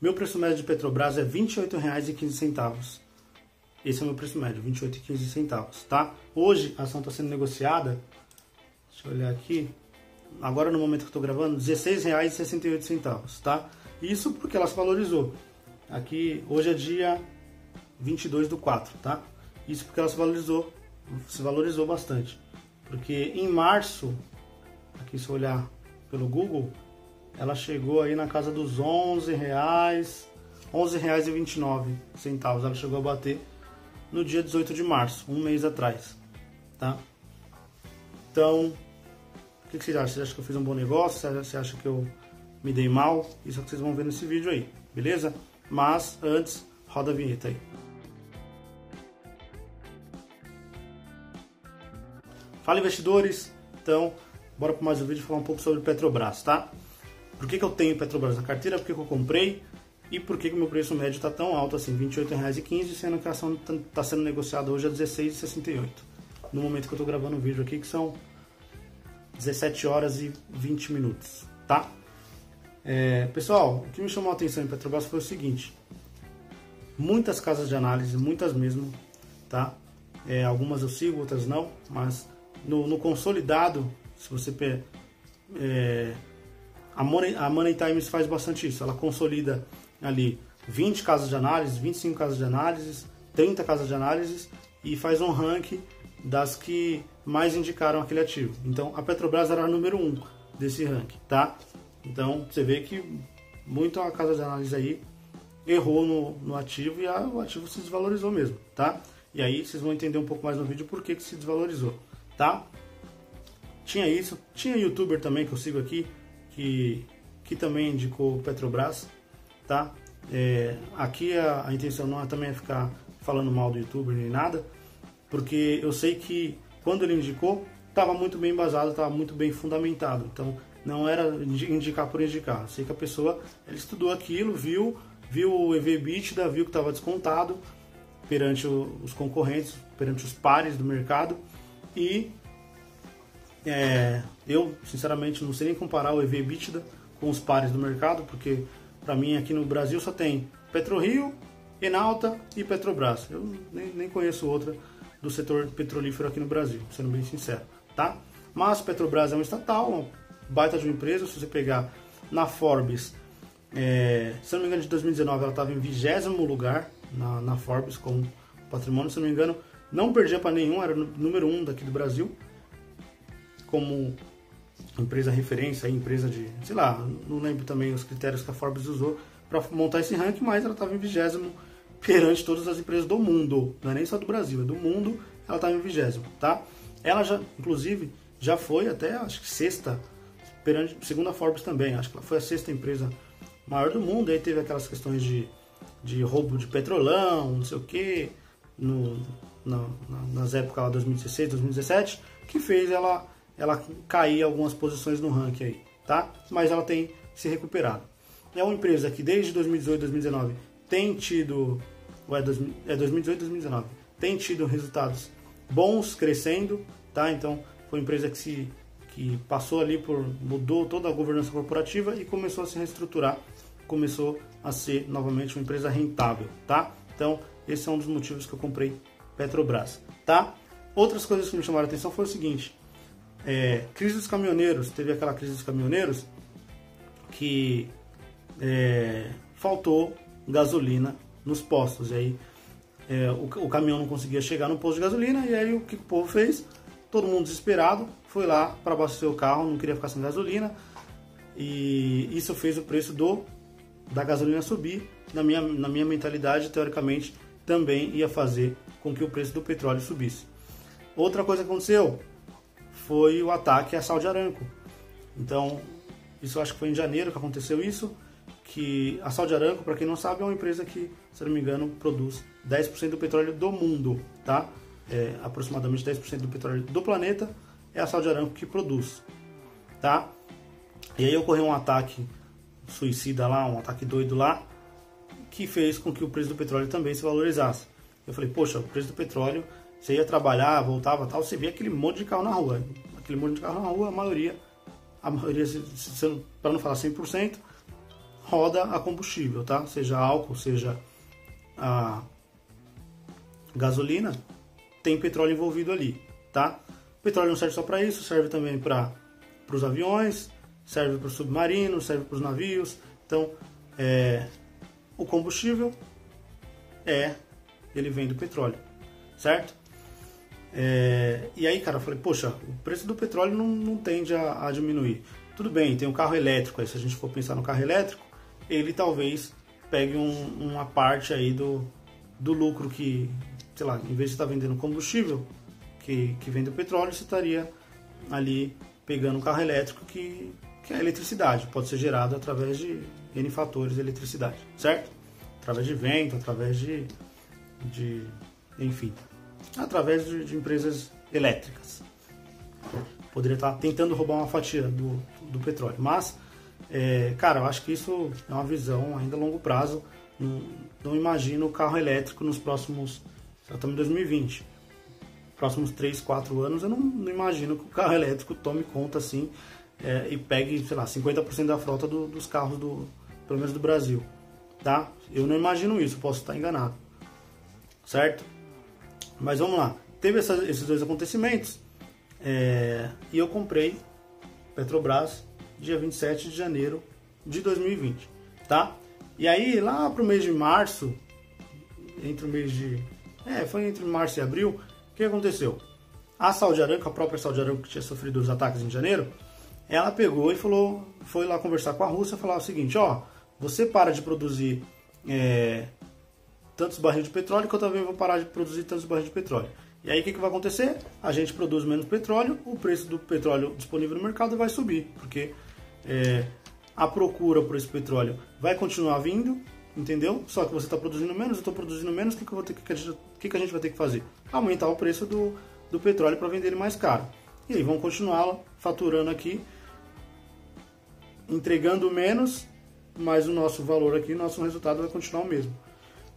Meu preço médio de Petrobras é R$ 28,15. Esse é o meu preço médio, R$ 28,15, tá? Hoje a ação está sendo negociada, deixa eu olhar aqui, agora no momento que eu estou gravando, R$ 16,68, tá? Isso porque ela se valorizou. Aqui, hoje é dia 22/4, tá? Isso porque ela se valorizou bastante. Porque em março, aqui se eu olhar pelo Google, ela chegou aí na casa dos R$11,29. Ela chegou a bater no dia 18 de março, um mês atrás, tá? Então, o que vocês acham? Você acha que eu fiz um bom negócio? Você acha que eu me dei mal? Isso é o que vocês vão ver nesse vídeo aí, beleza? Mas antes, roda a vinheta aí. Fala, investidores! Então, bora para mais um vídeo falar um pouco sobre Petrobras, tá? Por que eu tenho Petrobras na carteira? Por que eu comprei? E por que o meu preço médio está tão alto assim, R$ 28,15, sendo que a ação está sendo negociada hoje a R$ 16,68. No momento que eu estou gravando o vídeo aqui, que são 17 horas e 20 minutos, tá? Pessoal, o que me chamou a atenção em Petrobras foi o seguinte: muitas casas de análise, muitas mesmo, tá? Algumas eu sigo, outras não, mas no consolidado, se você a Money Times faz bastante isso. Ela consolida ali 20 casas de análise, 25 casas de análise, 30 casas de análise e faz um ranking das que mais indicaram aquele ativo. Então a Petrobras era a número 1 desse ranking, tá? Então você vê que muito a casa de análise aí errou no ativo e o ativo se desvalorizou mesmo, tá? E aí vocês vão entender um pouco mais no vídeo por que se desvalorizou, tá? Tinha isso, tinha youtuber também que eu sigo aqui que também indicou Petrobras, tá? Aqui a intenção não é também ficar falando mal do youtuber nem nada, porque eu sei que quando ele indicou estava muito bem embasado, estava muito bem fundamentado, então não era indicar por indicar. Eu sei que a pessoa ela estudou aquilo, viu o EV/EBITDA, viu que estava descontado perante os concorrentes, perante os pares do mercado e eu sinceramente não sei nem comparar o EV/EBITDA com os pares do mercado, porque para mim aqui no Brasil só tem PetroRio, Enalta e Petrobras. Eu nem conheço outra do setor petrolífero aqui no Brasil, sendo bem sincero, tá? Mas Petrobras é um estatal, uma baita de uma empresa. Se você pegar na Forbes, se não me engano de 2019 ela estava em 20º lugar na Forbes com patrimônio, se não me engano, não perdia para nenhum, era o número 1 daqui do Brasil, como empresa referência, empresa de, sei lá, não lembro também os critérios que a Forbes usou para montar esse ranking, mas ela estava em 20º perante todas as empresas do mundo, não é nem só do Brasil, é do mundo, ela estava em 20º, tá? Ela já, inclusive, já foi até, acho que sexta, segundo a Forbes também, acho que ela foi a sexta empresa maior do mundo. Aí teve aquelas questões de roubo de petrolão, não sei o que, nas épocas lá 2016, 2017, que fez ela cair algumas posições no ranking aí, tá? Mas ela tem se recuperado. É uma empresa que desde 2018, 2019 tem tido, 2018, 2019, tem tido resultados bons, crescendo, tá? Então foi uma empresa que passou ali mudou toda a governança corporativa e começou a se reestruturar, começou a ser novamente uma empresa rentável, tá? Então esse é um dos motivos que eu comprei Petrobras, tá? Outras coisas que me chamaram a atenção foi o seguinte: crise dos caminhoneiros. Teve aquela crise dos caminhoneiros que faltou gasolina nos postos, e aí o caminhão não conseguia chegar no posto de gasolina, e aí o que o povo fez? Todo mundo desesperado foi lá para abastecer o carro, não queria ficar sem gasolina, e isso fez o preço da gasolina subir. Na minha mentalidade, teoricamente, também ia fazer com que o preço do petróleo subisse. Outra coisa que aconteceu foi o ataque à Saudi Aramco. Então, isso eu acho que foi em janeiro que aconteceu isso, que a Saudi Aramco, para quem não sabe, é uma empresa que, se não me engano, produz 10% do petróleo do mundo, tá? Aproximadamente 10% do petróleo do planeta é a Saudi Aramco que produz, tá? E aí ocorreu um ataque suicida lá, um ataque doido lá, que fez com que o preço do petróleo também se valorizasse. Eu falei, poxa, o preço do petróleo, você ia trabalhar, voltava tal, você via aquele monte de carro na rua. Aquele monte de carro na rua, a maioria para não falar 100%, roda a combustível, tá? Seja álcool, seja a gasolina, tem petróleo envolvido ali, tá? O petróleo não serve só para isso, serve também para os aviões, serve para os submarinos, serve para os navios. Então, o combustível ele vem do petróleo, certo? E aí, cara, eu falei, poxa, o preço do petróleo não tende a diminuir. Tudo bem, tem um carro elétrico, aí se a gente for pensar no carro elétrico, ele talvez pegue uma parte aí do lucro que, sei lá, em vez de estar vendendo combustível que vem do petróleo, você estaria ali pegando um carro elétrico que é a eletricidade, pode ser gerado através de N fatores de eletricidade, certo? Através de vento, através de enfim, através de empresas elétricas. Poderia estar tentando roubar uma fatia do petróleo, mas, cara, eu acho que isso é uma visão ainda a longo prazo. Não imagino o carro elétrico nos próximos, já estamos em 2020, próximos 3, 4 anos, eu não imagino que o carro elétrico tome conta assim e pegue, sei lá, 50% da frota dos carros, pelo menos do Brasil, tá? Eu não imagino isso, posso estar enganado, certo? Mas vamos lá, teve esses dois acontecimentos e eu comprei Petrobras dia 27 de janeiro de 2020, tá? E aí lá pro mês de março, foi entre março e abril, o que aconteceu? A Saudi Aramco, a própria Saudi Aramco que tinha sofrido os ataques em janeiro, ela pegou e foi lá conversar com a Rússia e falar o seguinte, ó, você para de produzir tantos barris de petróleo que eu também vou parar de produzir tantos barris de petróleo. E aí o que vai acontecer? A gente produz menos petróleo, o preço do petróleo disponível no mercado vai subir, porque a procura por esse petróleo vai continuar vindo, entendeu? Só que você está produzindo menos, eu estou produzindo menos, o que a gente vai ter que fazer? Aumentar o preço do petróleo para vender ele mais caro. E aí vamos continuar faturando aqui, entregando menos, mas o nosso valor aqui, o nosso resultado vai continuar o mesmo,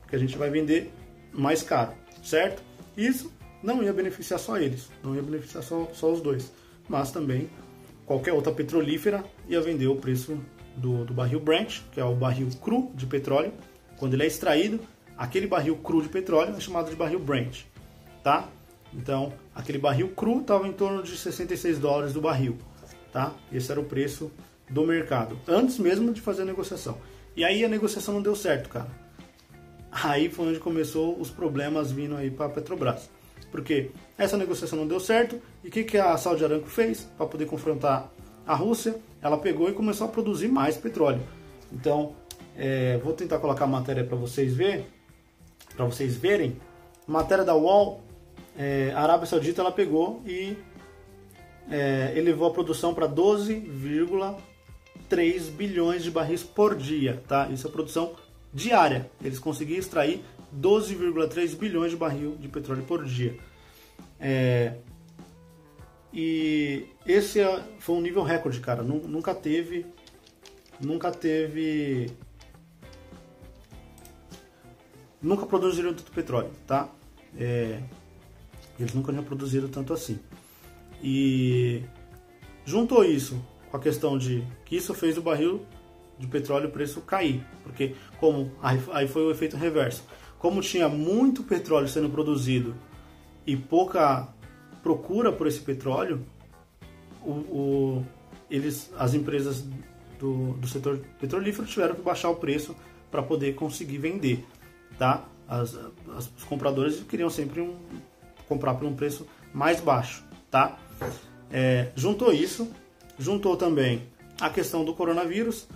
porque a gente vai vender mais caro, certo? Isso não ia beneficiar só eles, não ia beneficiar só os dois, mas também qualquer outra petrolífera ia vender o preço do barril Brent, que é o barril cru de petróleo. Quando ele é extraído, aquele barril cru de petróleo é chamado de barril Brent, tá? Então, aquele barril cru estava em torno de $66 do barril, tá? Esse era o preço do mercado, antes mesmo de fazer a negociação. E aí a negociação não deu certo, cara. Aí foi onde começou os problemas vindo aí para a Petrobras. Porque essa negociação não deu certo, e o que a Saudi Aramco fez para poder confrontar a Rússia? Ela pegou e começou a produzir mais petróleo. Então, vou tentar colocar a matéria para vocês verem. Matéria da UOL, a Arábia Saudita ela pegou e elevou a produção para 12,3 bilhões de barris por dia, tá? Isso é produção diária. Eles conseguiram extrair 12,3 bilhões de barril de petróleo por dia. E esse foi um nível recorde, cara. Nunca produziram tanto petróleo, tá? Eles nunca tinham produzido tanto assim. E juntou isso com a questão de que isso fez o barril de petróleo o preço cair, porque aí foi o efeito reverso. Como tinha muito petróleo sendo produzido e pouca procura por esse petróleo, as empresas do setor petrolífero tiveram que baixar o preço para poder conseguir vender, tá? Os compradores queriam sempre comprar por um preço mais baixo, tá? Juntou também a questão do coronavírus.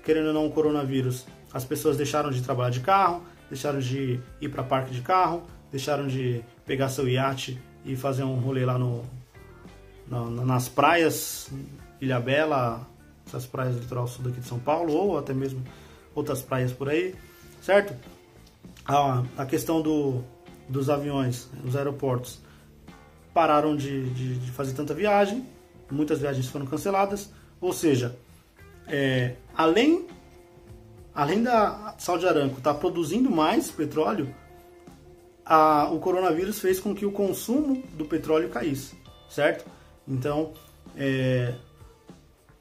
Querendo ou não, o coronavírus, as pessoas deixaram de trabalhar de carro, deixaram de ir para parque de carro, deixaram de pegar seu iate e fazer um rolê lá nas praias, Ilhabela, essas praias do litoral sul daqui de São Paulo, ou até mesmo outras praias por aí, certo? A questão dos aviões, os aeroportos, pararam de fazer tanta viagem, muitas viagens foram canceladas, ou seja, além da Saudi Aramco estar produzindo mais petróleo, o coronavírus fez com que o consumo do petróleo caísse, certo? Então,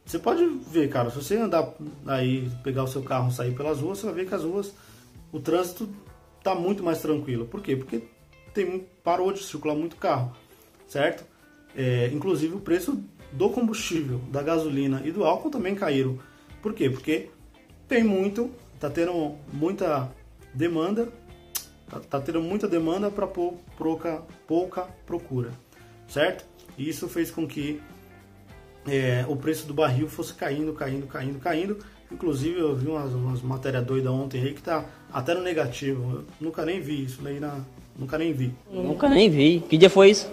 você pode ver, cara, se você andar aí, pegar o seu carro e sair pelas ruas, você vai ver que as ruas, o trânsito tá muito mais tranquilo. Por quê? Porque parou de circular muito carro, certo? Inclusive o preço do combustível, da gasolina e do álcool também caíram. Por quê? Porque tá tendo muita demanda, para pouca procura, certo? E isso fez com que o preço do barril fosse caindo. Inclusive eu vi umas matérias doidas ontem aí que tá até no negativo. Eu nunca nem vi isso daí, nunca nem vi. Nunca nem vi. Que dia foi isso?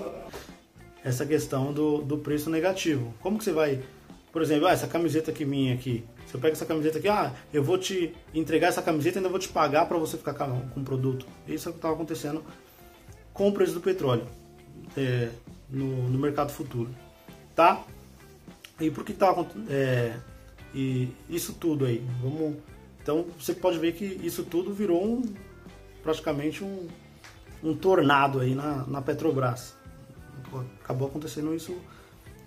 Essa questão do preço negativo. Como que você vai, por exemplo, essa camiseta minha aqui, você pega essa camiseta aqui, eu vou te entregar essa camiseta e ainda vou te pagar para você ficar com o produto. Isso é o que estava acontecendo com o preço do petróleo no mercado futuro, tá? E por que estava e isso tudo aí? Então você pode ver que isso tudo virou praticamente um tornado aí na Petrobras. Acabou acontecendo isso.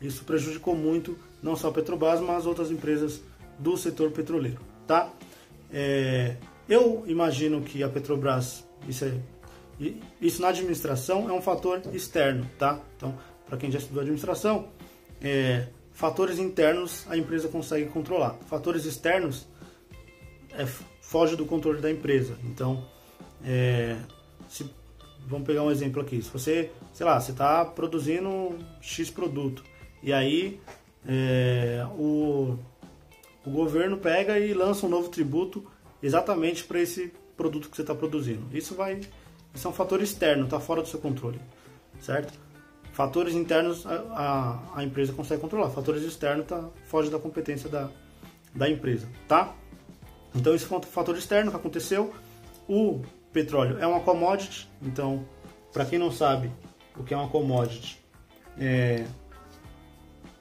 Isso prejudicou muito não só a Petrobras, mas outras empresas do setor petroleiro, tá? Eu imagino que a Petrobras, isso na administração é um fator externo, tá? Então, para quem já estudou administração, fatores internos a empresa consegue controlar. Fatores externos foge do controle da empresa. Então, vamos pegar um exemplo aqui. Se você, sei lá, você está produzindo X produto e aí o governo pega e lança um novo tributo exatamente para esse produto que você está produzindo. Isso é um fator externo, está fora do seu controle, certo? Fatores internos a empresa consegue controlar, fatores externos foge da competência da empresa, tá? Então esse é um fator externo que aconteceu. O petróleo é uma commodity, então, para quem não sabe o que é uma commodity,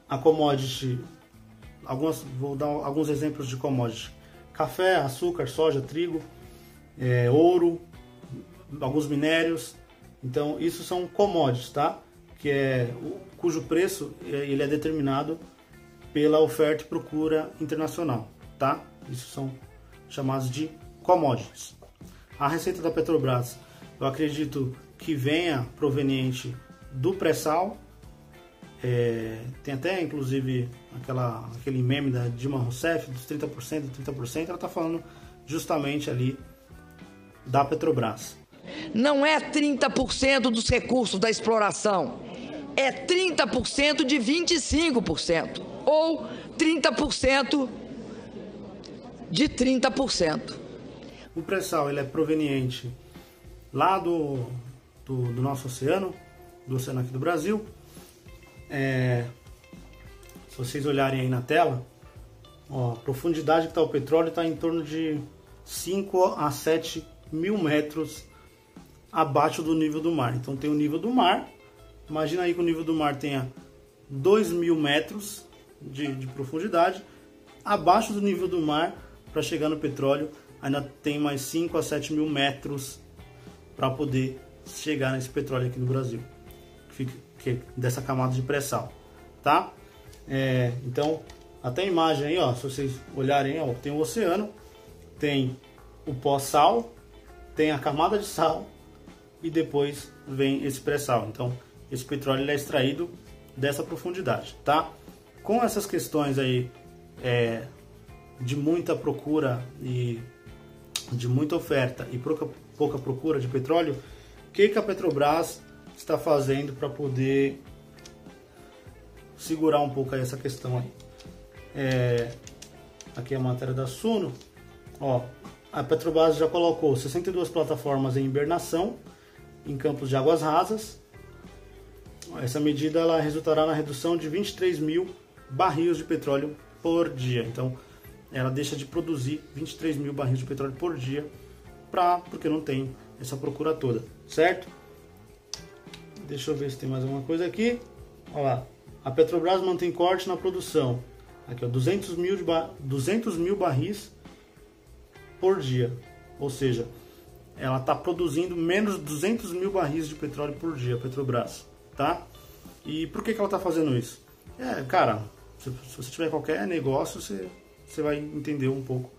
a commodity, vou dar alguns exemplos de commodity: café, açúcar, soja, trigo, ouro, alguns minérios. Então, isso são commodities, tá? Cujo preço ele é determinado pela oferta e procura internacional, tá? Isso são chamados de commodities. A receita da Petrobras, eu acredito que venha proveniente do pré-sal. Tem até inclusive aquele meme da Dilma Rousseff dos 30%, ela está falando justamente ali da Petrobras. Não é 30% dos recursos da exploração, é 30% de 25%, ou 30% de 30%. O pré-sal ele é proveniente lá do nosso oceano, do oceano aqui do Brasil. Se vocês olharem aí na tela, a profundidade que está o petróleo está em torno de 5 a 7 mil metros abaixo do nível do mar. Então tem o nível do mar, imagina aí que o nível do mar tenha 2.000 metros de profundidade, abaixo do nível do mar, para chegar no petróleo ainda tem mais 5 a 7 mil metros para poder chegar nesse petróleo aqui no Brasil, dessa camada de pré-sal, tá? Então, até a imagem aí, se vocês olharem, tem o oceano, tem o pós-sal, tem a camada de sal e depois vem esse pré-sal. Então, esse petróleo ele é extraído dessa profundidade, tá? Com essas questões aí de muita procura e de muita oferta e pouca procura de petróleo, o que a Petrobras está fazendo para poder segurar um pouco aí essa questão aí? Aqui é a matéria da Suno. A Petrobras já colocou 62 plataformas em hibernação em campos de águas rasas. Essa medida ela resultará na redução de 23 mil barris de petróleo por dia. Então, ela deixa de produzir 23 mil barris de petróleo por dia porque não tem essa procura toda, certo? Deixa eu ver se tem mais alguma coisa aqui. Olha lá. A Petrobras mantém corte na produção. Aqui, 200 mil barris por dia. Ou seja, ela está produzindo menos de 200 mil barris de petróleo por dia, a Petrobras, tá? E por que ela está fazendo isso? Cara, Se você tiver qualquer negócio, você vai entender um pouco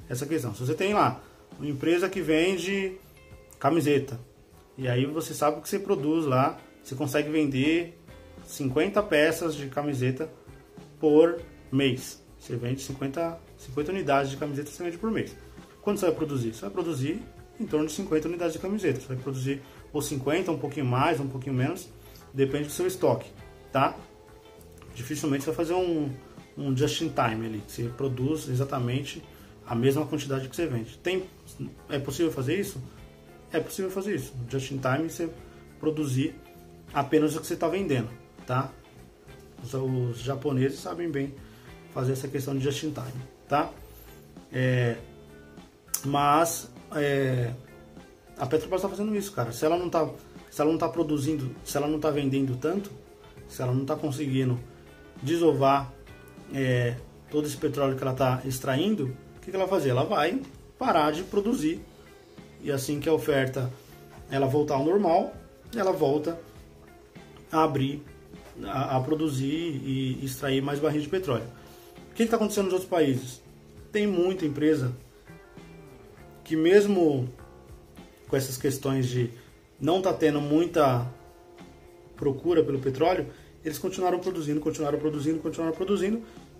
essa questão. Se você tem lá uma empresa que vende camiseta, e aí você sabe o que você produz lá, você consegue vender 50 peças de camiseta por mês. Você vende 50 unidades de camiseta, você vende por mês. Quando você vai produzir? Você vai produzir em torno de 50 unidades de camiseta. Você vai produzir ou 50, um pouquinho mais, um pouquinho menos, depende do seu estoque, tá? Dificilmente você vai fazer um just in time ali, que você produz exatamente a mesma quantidade que você vende. É possível fazer isso? É possível fazer isso. Just in time você produzir apenas o que você está vendendo, tá? Os japoneses sabem bem fazer essa questão de just in time, tá? Mas a Petrobras está fazendo isso, cara. Se ela não está produzindo, se ela não está vendendo tanto, se ela não está conseguindo desovar todo esse petróleo que ela está extraindo, o que ela vai fazer? Ela vai parar de produzir, e assim que a oferta ela voltar ao normal, ela volta a abrir, a produzir e extrair mais barris de petróleo. O que está acontecendo nos outros países? Tem muita empresa que, mesmo com essas questões de não estar tendo muita procura pelo petróleo, eles continuaram produzindo,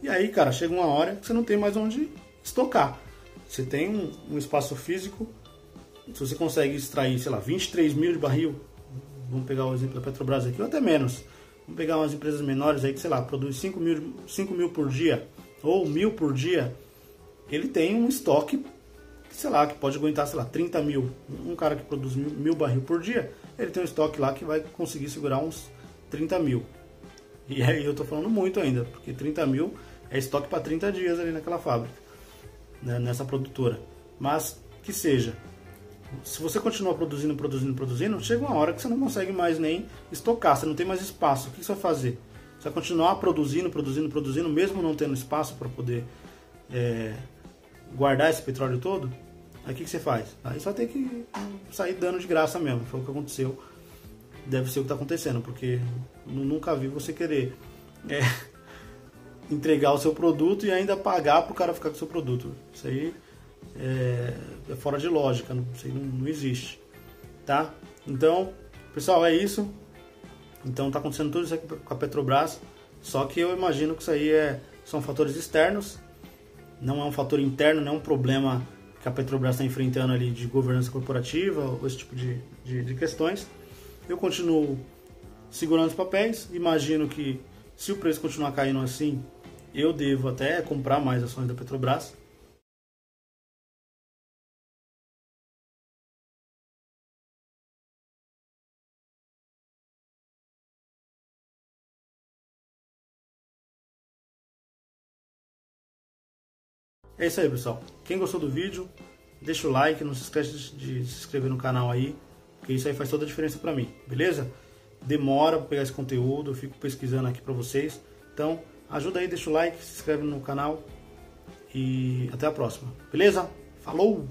e aí, cara, chega uma hora que você não tem mais onde estocar. Você tem um espaço físico, se você consegue extrair, sei lá, 23 mil de barril, vamos pegar o exemplo da Petrobras aqui, ou até menos, vamos pegar umas empresas menores aí que, sei lá, produz 5 mil por dia, ou 1.000 por dia, ele tem um estoque, sei lá, que pode aguentar, sei lá, 30 mil. Um cara que produz 1.000 barril por dia, ele tem um estoque lá que vai conseguir segurar uns 30 mil. E aí eu tô falando muito ainda, porque 30 mil é estoque para 30 dias ali naquela fábrica, né, nessa produtora. Mas que seja, se você continuar produzindo, chega uma hora que você não consegue mais nem estocar, você não tem mais espaço. O que você vai fazer? Você vai continuar produzindo, mesmo não tendo espaço para poder guardar esse petróleo todo? Aí o que você faz? Aí só tem que sair dando de graça mesmo. Foi o que aconteceu. Deve ser o que está acontecendo, porque nunca vi você querer entregar o seu produto e ainda pagar para o cara ficar com o seu produto. Isso aí é fora de lógica, isso aí não existe, tá? Então, pessoal, é isso. Então está acontecendo tudo isso aqui com a Petrobras, só que eu imagino que isso aí são fatores externos, não é um fator interno, não é um problema que a Petrobras está enfrentando ali de governança corporativa ou esse tipo de questões. Eu continuo segurando os papéis, imagino que se o preço continuar caindo assim, eu devo até comprar mais ações da Petrobras. É isso aí, pessoal. Quem gostou do vídeo, deixa o like, não se esquece de se inscrever no canal aí, porque isso aí faz toda a diferença pra mim, beleza? Demora pra pegar esse conteúdo, eu fico pesquisando aqui pra vocês. Então, ajuda aí, deixa o like, se inscreve no canal e até a próxima, beleza? Falou!